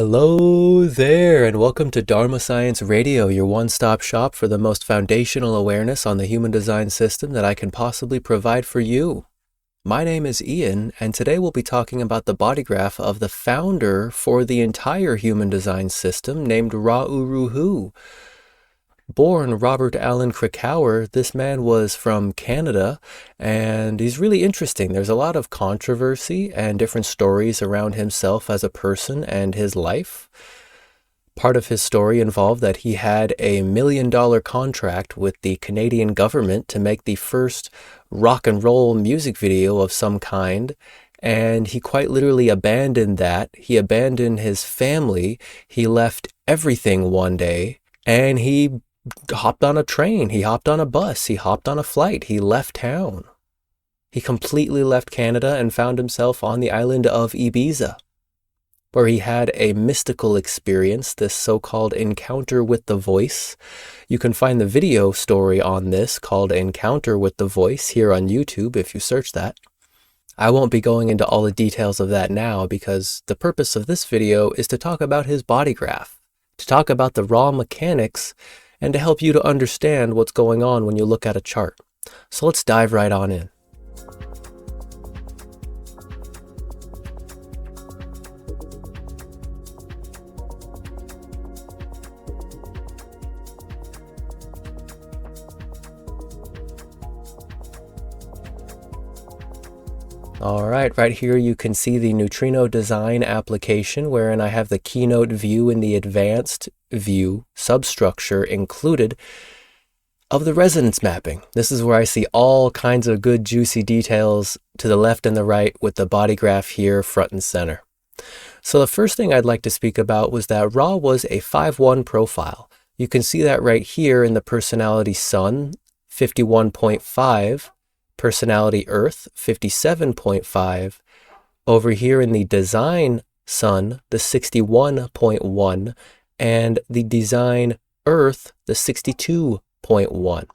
Hello there, and welcome to Dharma Science Radio, your one-stop shop for the most foundational awareness on the human design system that I can possibly provide for you. My name is Ian, and today we'll be talking about the body graph of the founder for the entire human design system named Ra-Uru-Hu. Born Robert Allen Krakauer, this man was from Canada, and he's really interesting. There's a lot of controversy and different stories around himself as a person and his life. Part of his story involved that he had a $1 million contract with the Canadian government to make the first rock and roll music video of some kind, and he quite literally abandoned that. He abandoned his family. He left everything one day, and he hopped on a train, he hopped on a bus, he hopped on a flight, he left town. He completely left Canada and found himself on the island of Ibiza, where he had a mystical experience, this so-called encounter with the voice. You can find the video story on this called Encounter with the Voice here on YouTube if you search that. I won't be going into all the details of that now because the purpose of this video is to talk about his body graph, to talk about the raw mechanics, and to help you to understand what's going on when you look at a chart. So let's dive right on in. All right here you can see the neutrino design application wherein I have the keynote view and the advanced view substructure included of the resonance mapping. This is where I see all kinds of good juicy details to the left and the right with the body graph here front and center. So the first thing I'd like to speak about was that Ra was a 5-1 profile. You can see that right here in the personality Sun, 51.5. Personality Earth, 57.5, over here in the design Sun, the 61.1, and the design Earth, the 62.1.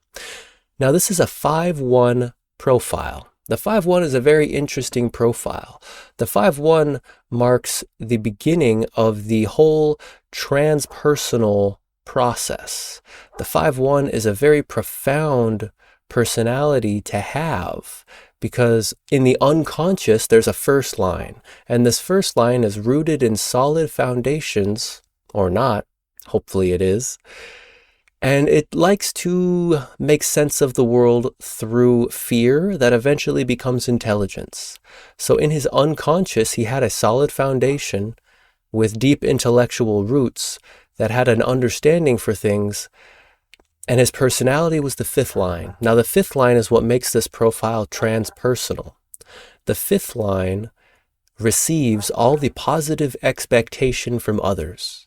Now this is a 5-1 profile. The 5-1 is a very interesting profile. The 5-1 marks the beginning of the whole transpersonal process. The 5-1 is a very profound personality to have because in the unconscious there's a first line, and this first line is rooted in solid foundations, or not, hopefully it is, and it likes to make sense of the world through fear that eventually becomes intelligence. So in his unconscious he had a solid foundation with deep intellectual roots that had an understanding for things. And his personality was the 5th line. Now the 5th line is what makes this profile transpersonal. The 5th line receives all the positive expectation from others.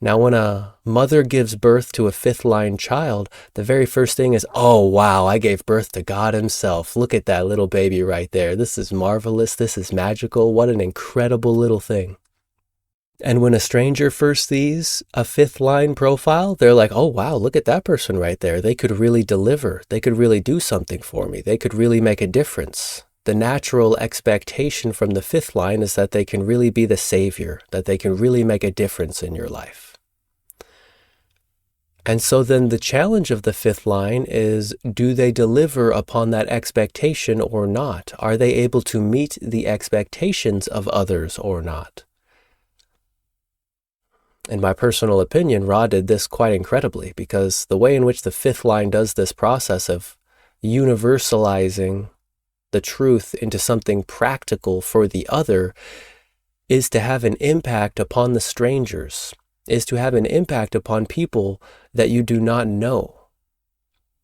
Now when a mother gives birth to a 5th line child, the very first thing is, oh wow, I gave birth to God himself. Look at that little baby right there. This is marvelous. This is magical. What an incredible little thing. And when a stranger first sees a 5th line profile, they're like, oh wow, look at that person right there. They could really deliver. They could really do something for me. They could really make a difference. The natural expectation from the 5th line is that they can really be the savior, that they can really make a difference in your life. And so then the challenge of the 5th line is, do they deliver upon that expectation or not? Are they able to meet the expectations of others or not? In my personal opinion, Ra did this quite incredibly, because the way in which the 5th line does this process of universalizing the truth into something practical for the other is to have an impact upon the strangers, is to have an impact upon people that you do not know.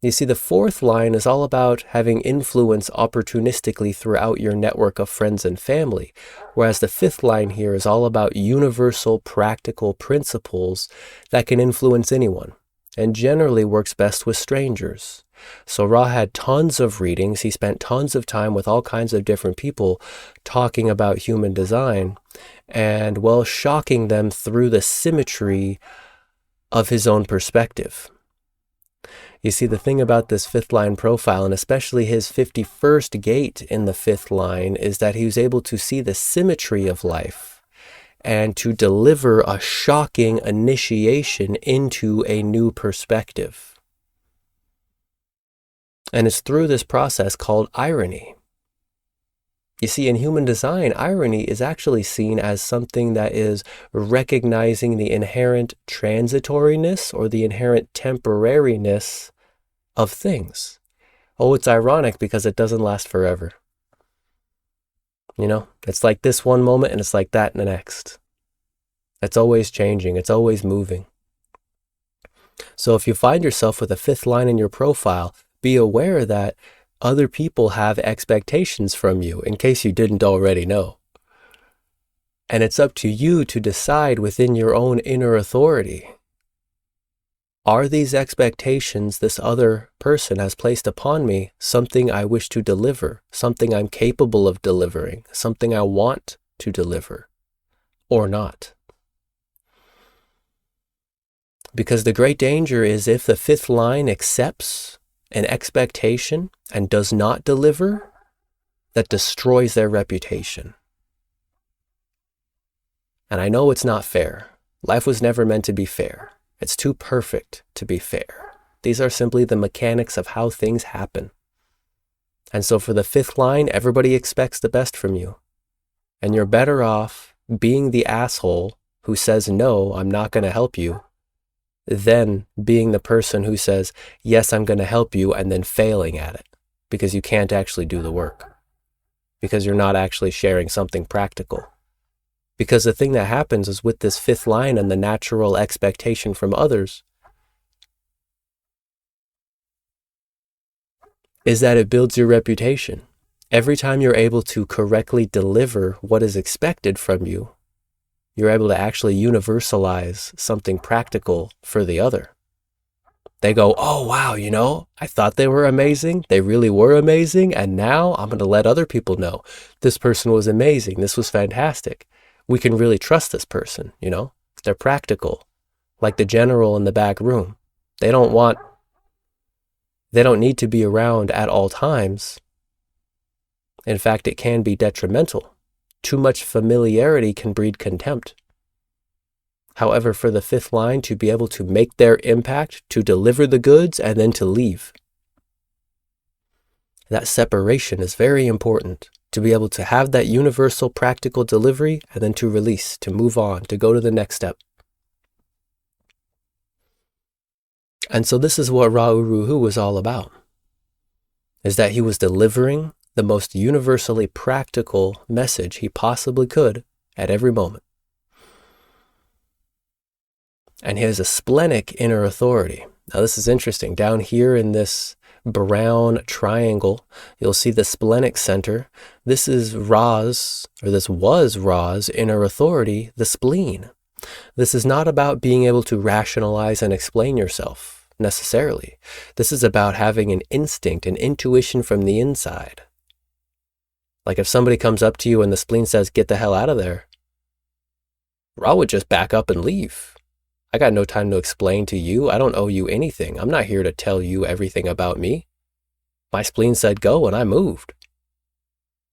You see, the 4th line is all about having influence opportunistically throughout your network of friends and family, whereas the 5th line here is all about universal practical principles that can influence anyone, and generally works best with strangers. So Ra had tons of readings. He spent tons of time with all kinds of different people talking about human design and, well, shocking them through the symmetry of his own perspective. You see, the thing about this 5th line profile, and especially his 51st gate in the 5th line, is that he was able to see the symmetry of life and to deliver a shocking initiation into a new perspective. And it's through this process called irony. You see, in human design, irony is actually seen as something that is recognizing the inherent transitoriness or the inherent temporariness of things. Oh, it's ironic because it doesn't last forever. You know, it's like this one moment and it's like that in the next. It's always changing. It's always moving. So if you find yourself with a fifth line in your profile, be aware that other people have expectations from you, in case you didn't already know. And it's up to you to decide within your own inner authority. Are these expectations this other person has placed upon me something I wish to deliver, something I'm capable of delivering, something I want to deliver, or not? Because the great danger is if the fifth line accepts an expectation and does not deliver, that destroys their reputation. And I know it's not fair. Life was never meant to be fair. It's too perfect to be fair. These are simply the mechanics of how things happen. And so for the fifth line, everybody expects the best from you. And you're better off being the asshole who says, no, I'm not going to help you, than being the person who says, yes, I'm going to help you, and then failing at it because you can't actually do the work, because you're not actually sharing something practical. Because the thing that happens is with this fifth line and the natural expectation from others is that it builds your reputation. Every time you're able to correctly deliver what is expected from you, you're able to actually universalize something practical for the other. They go, oh, wow, you know, I thought they were amazing. They really were amazing. And now I'm going to let other people know this person was amazing. This was fantastic. We can really trust this person, you know. They're practical, like the general in the back room. They don't need to be around at all times. In fact, it can be detrimental. Too much familiarity can breed contempt. However, for the fifth line to be able to make their impact, to deliver the goods, and then to leave, that separation is very important. To be able to have that universal practical delivery and then to release, to move on, to go to the next step. And so this is what Ra'uruhu was all about, is that he was delivering the most universally practical message he possibly could at every moment. And he has a splenic inner authority. Now this is interesting. Down here in this brown triangle, you'll see the splenic center. This is Ra's, or this was Ra's inner authority, the spleen. This is not about being able to rationalize and explain yourself necessarily. This is about having an instinct, an intuition from the inside. Like if somebody comes up to you and the spleen says, get the hell out of there, Ra would just back up and leave. I got no time to explain to you. I don't owe you anything. I'm not here to tell you everything about me. My spleen said go and I moved.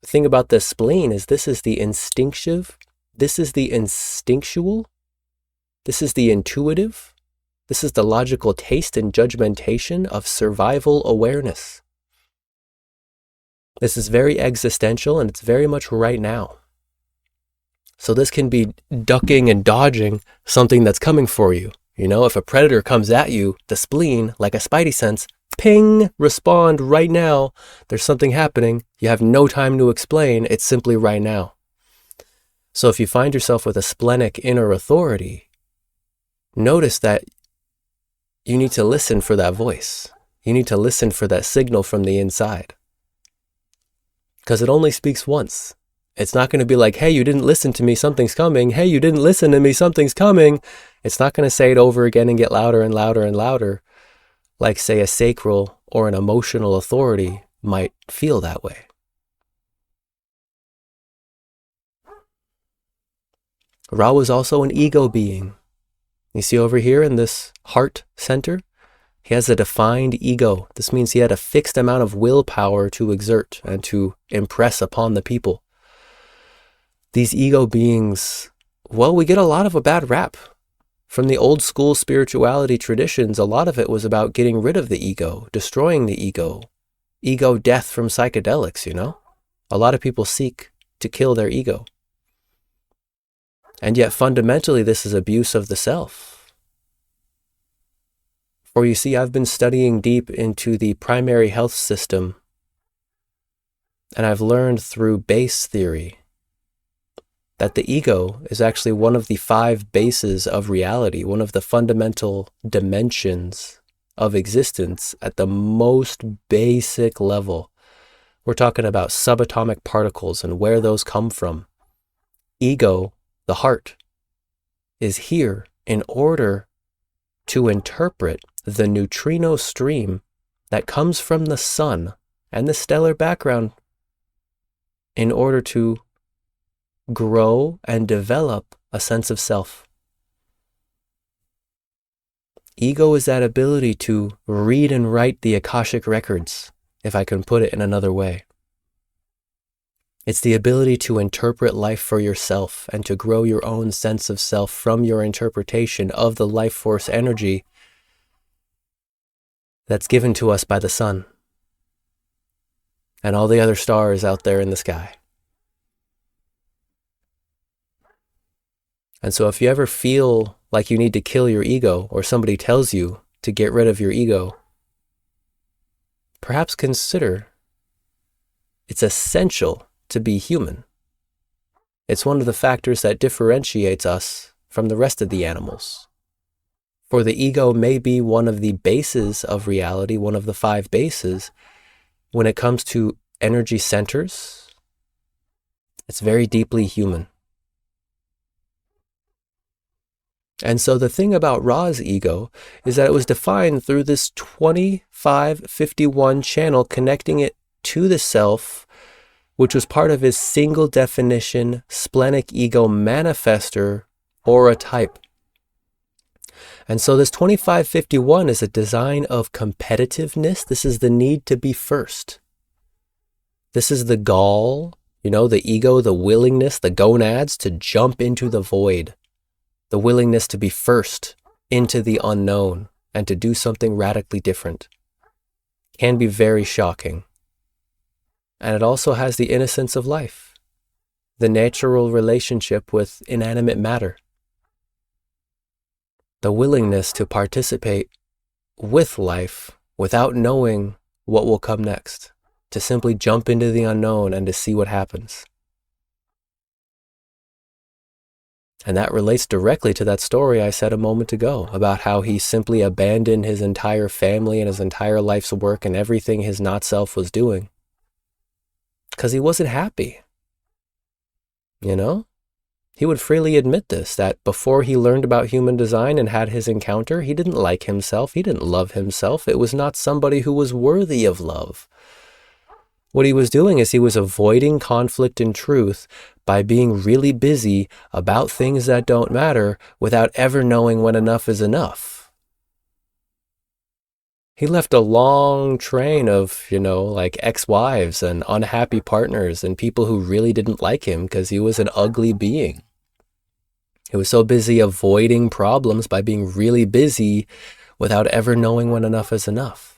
The thing about this spleen is this is the instinctive, this is the instinctual, this is the intuitive, this is the logical taste and judgmentation of survival awareness. This is very existential and it's very much right now. So this can be ducking and dodging something that's coming for you. You know, if a predator comes at you, the spleen, like a spidey sense, ping, respond right now. There's something happening. You have no time to explain. It's simply right now. So if you find yourself with a splenic inner authority, notice that you need to listen for that voice. You need to listen for that signal from the inside. Because it only speaks once. It's not going to be like, hey, you didn't listen to me, something's coming. Hey, you didn't listen to me, something's coming. It's not going to say it over again and get louder and louder and louder, like, say, a sacral or an emotional authority might feel that way. Ra was also an ego being. You see over here in this heart center, he has a defined ego. This means he had a fixed amount of willpower to exert and to impress upon the people. These ego beings well, we get a lot of a bad rap. From the old school spirituality traditions, a lot of it was about getting rid of the ego, destroying the ego death from psychedelics, you know? A lot of people seek to kill their ego. And yet fundamentally, this is abuse of the self. For you see, I've been studying deep into the primary health system, and I've learned through base theory that the ego is actually one of the 5 bases of reality, one of the fundamental dimensions of existence at the most basic level. We're talking about subatomic particles and where those come from. Ego, the heart, is here in order to interpret the neutrino stream that comes from the sun and the stellar background in order to grow and develop a sense of self. Ego is that ability to read and write the Akashic records, if I can put it in another way. It's the ability to interpret life for yourself and to grow your own sense of self from your interpretation of the life force energy that's given to us by the sun and all the other stars out there in the sky. And so if you ever feel like you need to kill your ego, or somebody tells you to get rid of your ego, perhaps consider it's essential to be human. It's one of the factors that differentiates us from the rest of the animals. For the ego may be one of the bases of reality, one of the 5 bases. When it comes to energy centers, it's very deeply human. And so the thing about Ra's ego is that it was defined through this 2551 channel connecting it to the self, which was part of his single definition splenic ego manifestor aura type. And so this 2551 is a design of competitiveness. This is the need to be first. This is the gall, the ego, the willingness, the gonads to jump into the void. The willingness to be first into the unknown and to do something radically different can be very shocking. And it also has the innocence of life, the natural relationship with inanimate matter, the willingness to participate with life without knowing what will come next, to simply jump into the unknown and to see what happens. And that relates directly to that story I said a moment ago about how he simply abandoned his entire family and his entire life's work and everything his not self was doing because he wasn't happy. He would freely admit this, that before he learned about human design and had his encounter, he didn't like himself. He didn't love himself. It was not somebody who was worthy of love. What he was doing is he was avoiding conflict in truth by being really busy about things that don't matter without ever knowing when enough is enough. He left a long train of, ex-wives and unhappy partners and people who really didn't like him because he was an ugly being. He was so busy avoiding problems by being really busy without ever knowing when enough is enough.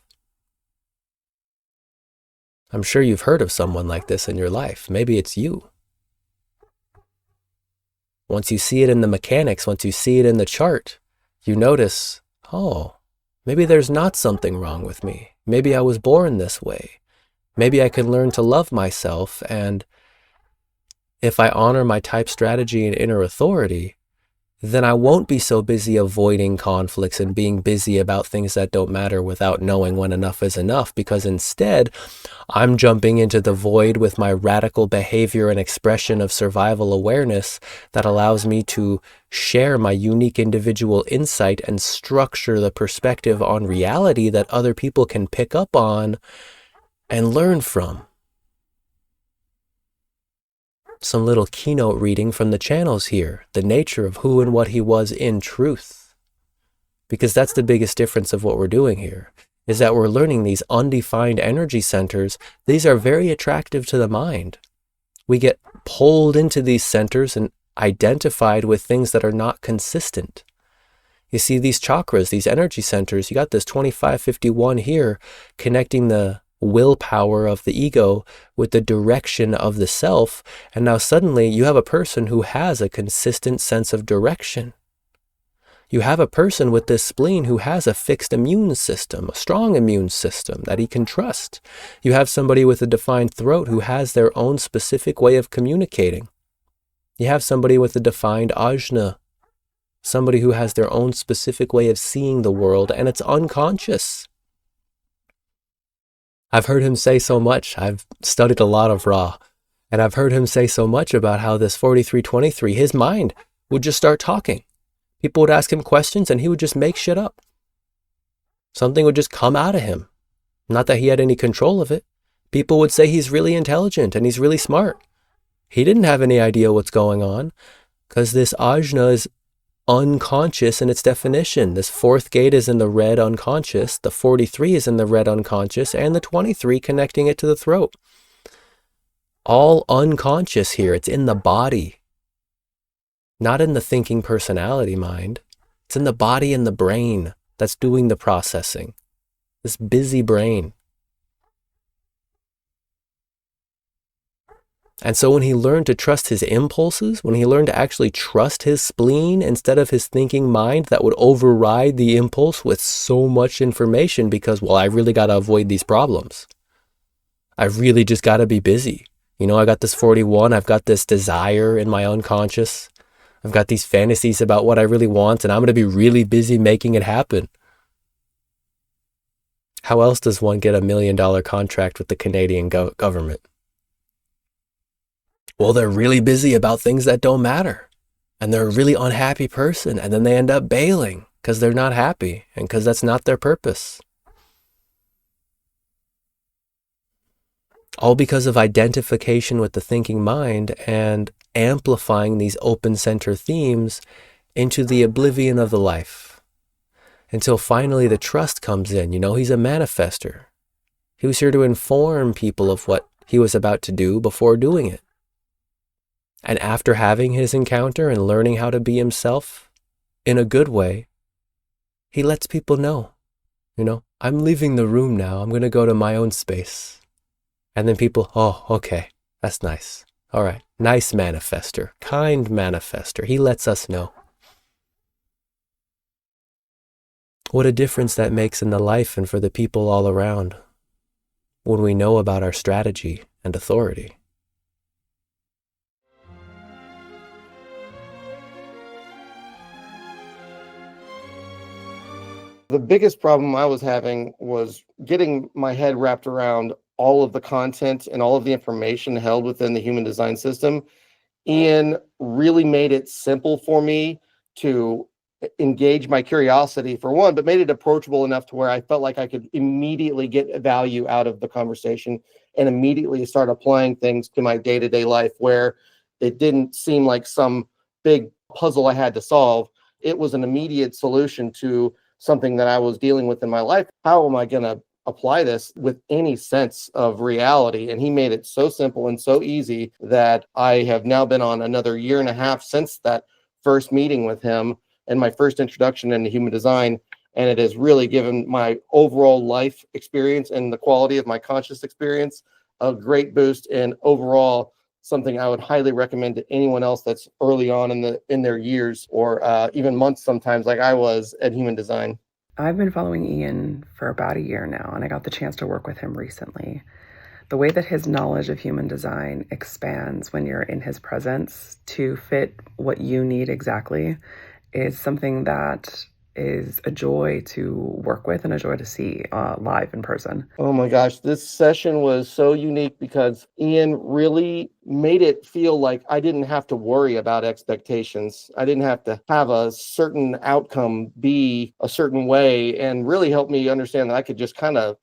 I'm sure you've heard of someone like this in your life. Maybe it's you. Once you see it in the mechanics, once you see it in the chart, you notice, maybe there's not something wrong with me. Maybe I was born this way. Maybe I can learn to love myself, and if I honor my type strategy and inner authority, then I won't be so busy avoiding conflicts and being busy about things that don't matter without knowing when enough is enough, because instead I'm jumping into the void with my radical behavior and expression of survival awareness that allows me to share my unique individual insight and structure the perspective on reality that other people can pick up on and learn from. Some little keynote reading from the channels here, the nature of who and what he was in truth. Because that's the biggest difference of what we're doing here, is that we're learning these undefined energy centers. These are very attractive to the mind. We get pulled into these centers and identified with things that are not consistent. You see these chakras, these energy centers, you got this 2551 here connecting the willpower of the ego with the direction of the self. And now suddenly you have a person who has a consistent sense of direction. You have a person with this spleen who has a fixed immune system, a strong immune system that he can trust. You have somebody with a defined throat who has their own specific way of communicating. You have somebody with a defined ajna, somebody who has their own specific way of seeing the world, and it's unconscious. I've heard him say so much. I've studied a lot of Ra, and I've heard him say so much about how this 4323, his mind would just start talking. People would ask him questions and he would just make shit up. Something would just come out of him. Not that he had any control of it. People would say he's really intelligent and he's really smart. He didn't have any idea what's going on because this ajna is unconscious in its definition. This fourth gate is in the red unconscious, the 43 is in the red unconscious, and the 23 connecting it to the throat. All unconscious here. It's in the body. Not in the thinking personality mind. It's in the body and the brain that's doing the processing. This busy brain. And so when he learned to trust his impulses, when he learned to actually trust his spleen instead of his thinking mind that would override the impulse with so much information because, well, I really got to avoid these problems. I really just got to be busy. You know, I got this 41, I've got this desire in my unconscious. I've got these fantasies about what I really want, and I'm going to be really busy making it happen. How else does one get $1 million contract with the Canadian government? Well, they're really busy about things that don't matter. And they're a really unhappy person. And then they end up bailing because they're not happy and because that's not their purpose. All because of identification with the thinking mind and amplifying these open center themes into the oblivion of the life. Until finally the trust comes in. You know, he's a manifestor. He was here to inform people of what he was about to do before doing it. And after having his encounter and learning how to be himself in a good way, he lets people know, you know, I'm leaving the room now. I'm going to go to my own space. And then people, oh, okay, that's nice. All right, nice manifestor, kind manifestor. He lets us know. What a difference that makes in the life and for the people all around when we know about our strategy and authority. The biggest problem I was having was getting my head wrapped around all of the content and all of the information held within the human design system. Ian really made it simple for me to engage my curiosity for one, but made it approachable enough to where I felt like I could immediately get value out of the conversation and immediately start applying things to my day-to-day life where it didn't seem like some big puzzle I had to solve. It was an immediate solution to something that I was dealing with in my life. How am I going to apply this with any sense of reality? And he made it so simple and so easy that I have now been on another 1.5 years since that first meeting with him and my first introduction into human design. And it has really given my overall life experience and the quality of my conscious experience a great boost, and overall something I would highly recommend to anyone else that's early on in their years or even months sometimes, like I was at human design. I've been following Ian for about 1 year now, and I got the chance to work with him recently. The way that his knowledge of human design expands when you're in his presence to fit what you need exactly is something that is a joy to work with and a joy to see live in person. Oh my gosh, this session was so unique because Ian really made it feel like I didn't have to worry about expectations. I didn't have to have a certain outcome be a certain way, and really helped me understand that I could just kind of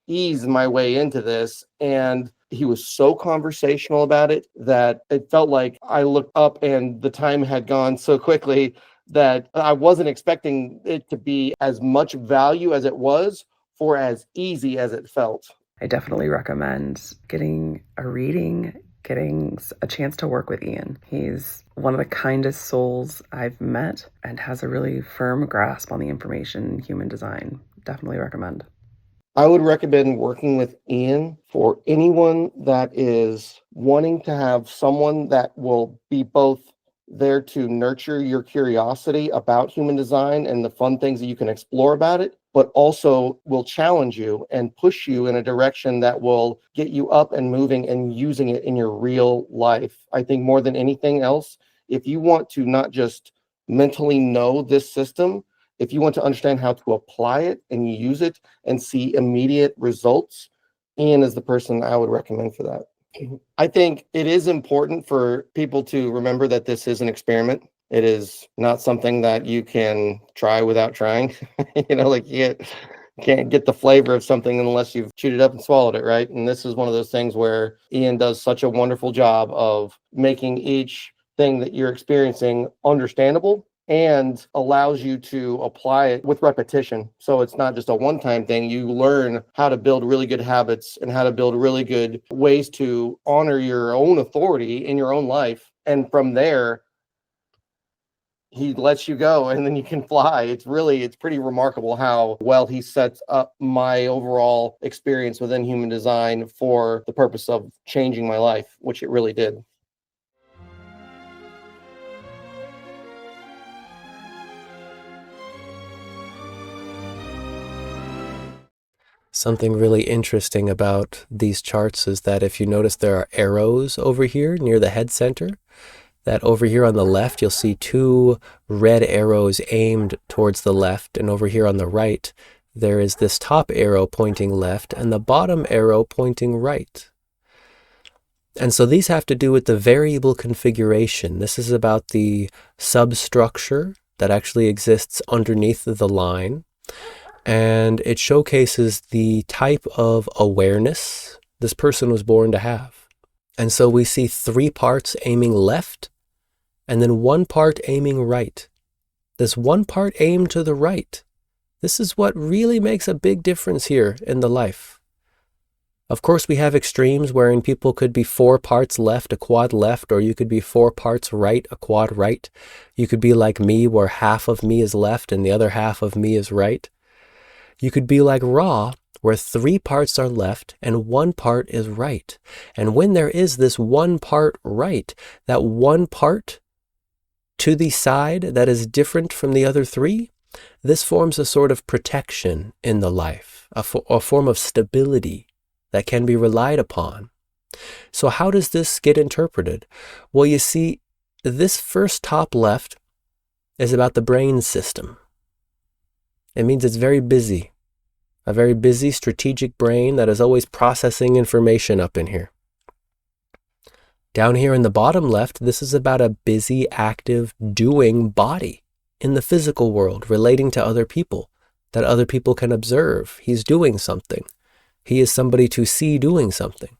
ease my way into this. And he was so conversational about it that it felt like I looked up and the time had gone so quickly that I wasn't expecting it to be as much value as it was for as easy as it felt. I definitely recommend getting a reading getting a chance to work with Ian. He's one of the kindest souls I've met and has a really firm grasp on the information in human design. Definitely recommend. I would recommend working with Ian for anyone that is wanting to have someone that will be both there to nurture your curiosity about human design and the fun things that you can explore about it, but also will challenge you and push you in a direction that will get you up and moving and using it in your real life. I think more than anything else, if you want to not just mentally know this system, if you want to understand how to apply it and use it and see immediate results, Ian is the person I would recommend for that. I think it is important for people to remember that this is an experiment. It is not something that you can try without trying. Like you can't get the flavor of something unless you've chewed it up and swallowed it, right? And this is one of those things where Ian does such a wonderful job of making each thing that you're experiencing understandable and allows you to apply it with repetition. So it's not just a one-time thing. You learn how to build really good habits and how to build really good ways to honor your own authority in your own life. And from there, he lets you go and then you can fly. It's pretty remarkable how well he sets up my overall experience within human design for the purpose of changing my life, which it really did. Something really interesting about these charts is that if you notice there are arrows over here near the head center, that over here on the left, you'll see two red arrows aimed towards the left. And over here on the right, there is this top arrow pointing left and the bottom arrow pointing right. And so these have to do with the variable configuration. This is about the substructure that actually exists underneath the line. And it showcases the type of awareness this person was born to have. And so we see 3 parts aiming left, and then 1 part aiming right. This 1 part aimed to the right. This is what really makes a big difference here in the life. Of course, we have extremes wherein people could be 4 parts left, a quad left, or you could be 4 parts right, a quad right. You could be like me, where half of me is left and the other half of me is right. You could be like Ra, where 3 parts are left and 1 part is right. And when there is this 1 part right, that 1 part to the side that is different from the other 3, this forms a sort of protection in the life, a form of stability that can be relied upon. So how does this get interpreted? Well, you see, this first top left is about the brain system. It means it's very busy, a very busy strategic brain that is always processing information up in here. Down here in the bottom left, this is about a busy, active, doing body in the physical world, relating to other people, that other people can observe. He's doing something. He is somebody to see doing something.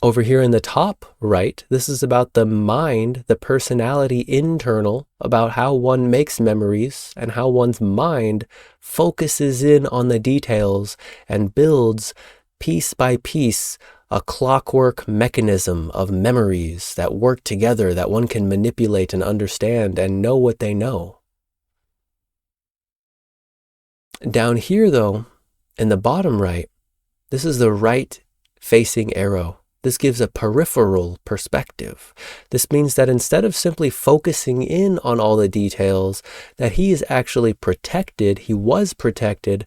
Over here in the top right, this is about the mind, the personality internal, about how one makes memories and how one's mind focuses in on the details and builds piece by piece a clockwork mechanism of memories that work together, that one can manipulate and understand and know what they know. Down here though, in the bottom right, this is the right facing arrow. This gives a peripheral perspective. This means that instead of simply focusing in on all the details, that he is actually protected, he was protected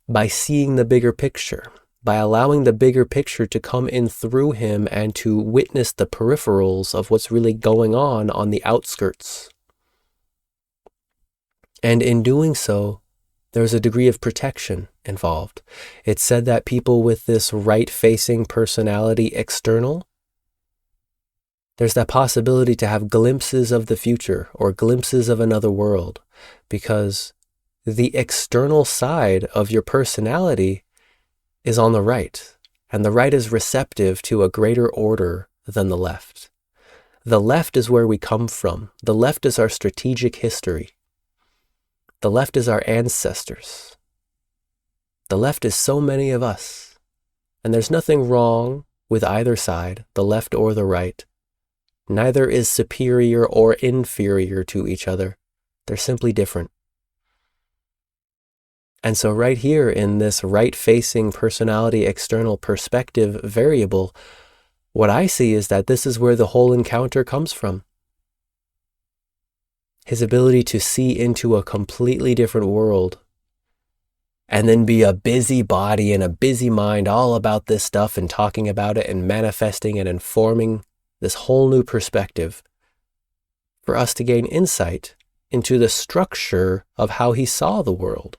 by seeing the bigger picture, by allowing the bigger picture to come in through him and to witness the peripherals of what's really going on the outskirts. And in doing so, there's a degree of protection involved. It's said that people with this right-facing personality external, there's that possibility to have glimpses of the future or glimpses of another world, because the external side of your personality is on the right, and the right is receptive to a greater order than the left. The left is where we come from. The left is our strategic history. The left is our ancestors. The left is so many of us. And there's nothing wrong with either side, the left or the right. Neither is superior or inferior to each other. They're simply different. And so right here in this right-facing personality external perspective variable, what I see is that this is where the whole encounter comes from. His ability to see into a completely different world and then be a busy body and a busy mind all about this stuff and talking about it and manifesting and informing this whole new perspective for us to gain insight into the structure of how he saw the world.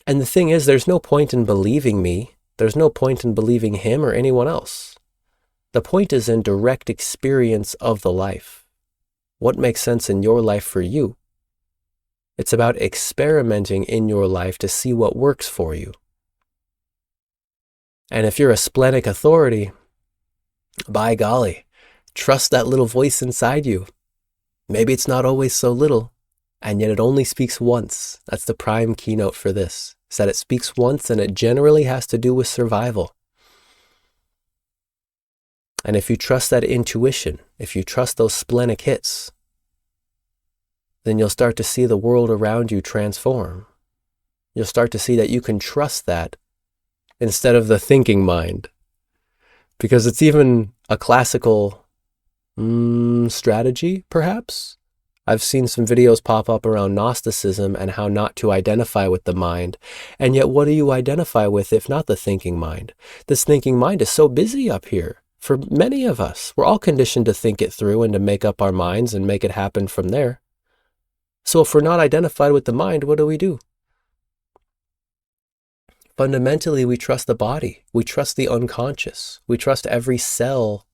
And the thing is, there's no point in believing me. There's no point in believing him or anyone else. The point is in direct experience of the life. What makes sense in your life for you? It's about experimenting in your life to see what works for you. And if you're a splenic authority, by golly, trust that little voice inside you. Maybe it's not always so little, and yet it only speaks once. That's the prime keynote for this, is that it speaks once and it generally has to do with survival. And if you trust that intuition, if you trust those splenic hits, then you'll start to see the world around you transform. You'll start to see that you can trust that instead of the thinking mind. Because it's even a classical strategy, perhaps. I've seen some videos pop up around Gnosticism and how not to identify with the mind. And yet, what do you identify with if not the thinking mind? This thinking mind is so busy up here. For many of us, we're all conditioned to think it through and to make up our minds and make it happen from there. So if we're not identified with the mind, what do? Fundamentally, we trust the body. We trust the unconscious. We trust every cell,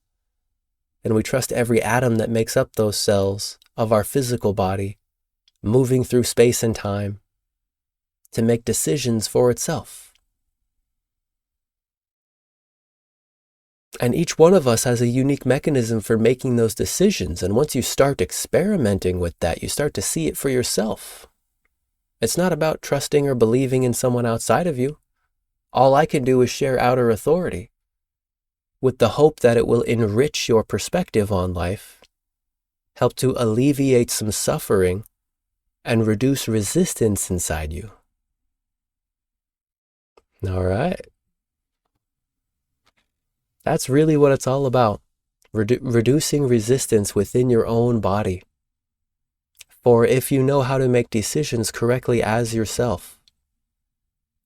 and we trust every atom that makes up those cells of our physical body, moving through space and time to make decisions for itself. And each one of us has a unique mechanism for making those decisions. And once you start experimenting with that, you start to see it for yourself. It's not about trusting or believing in someone outside of you. All I can do is share outer authority with the hope that it will enrich your perspective on life, help to alleviate some suffering, and reduce resistance inside you. All right. That's really what it's all about, reducing resistance within your own body. For if you know how to make decisions correctly as yourself,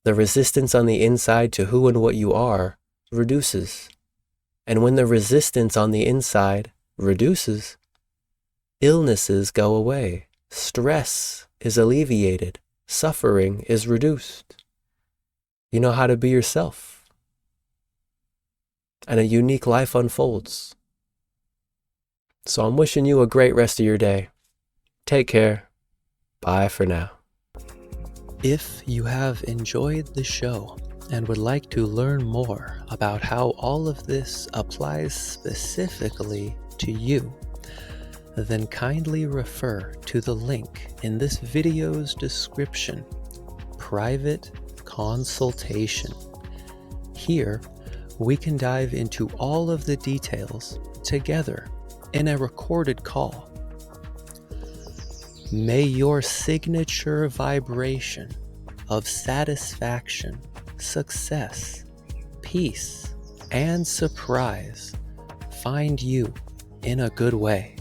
the resistance on the inside to who and what you are reduces. And when the resistance on the inside reduces, illnesses go away, stress is alleviated, suffering is reduced. You know how to be yourself. And a unique life unfolds. So I'm wishing you a great rest of your day. Take care. Bye for now. If you have enjoyed the show and would like to learn more about how all of this applies specifically to you, then kindly refer to the link in this video's description, Private Consultation. Here, we can dive into all of the details together in a recorded call. May your signature vibration of satisfaction, success, peace, and surprise find you in a good way.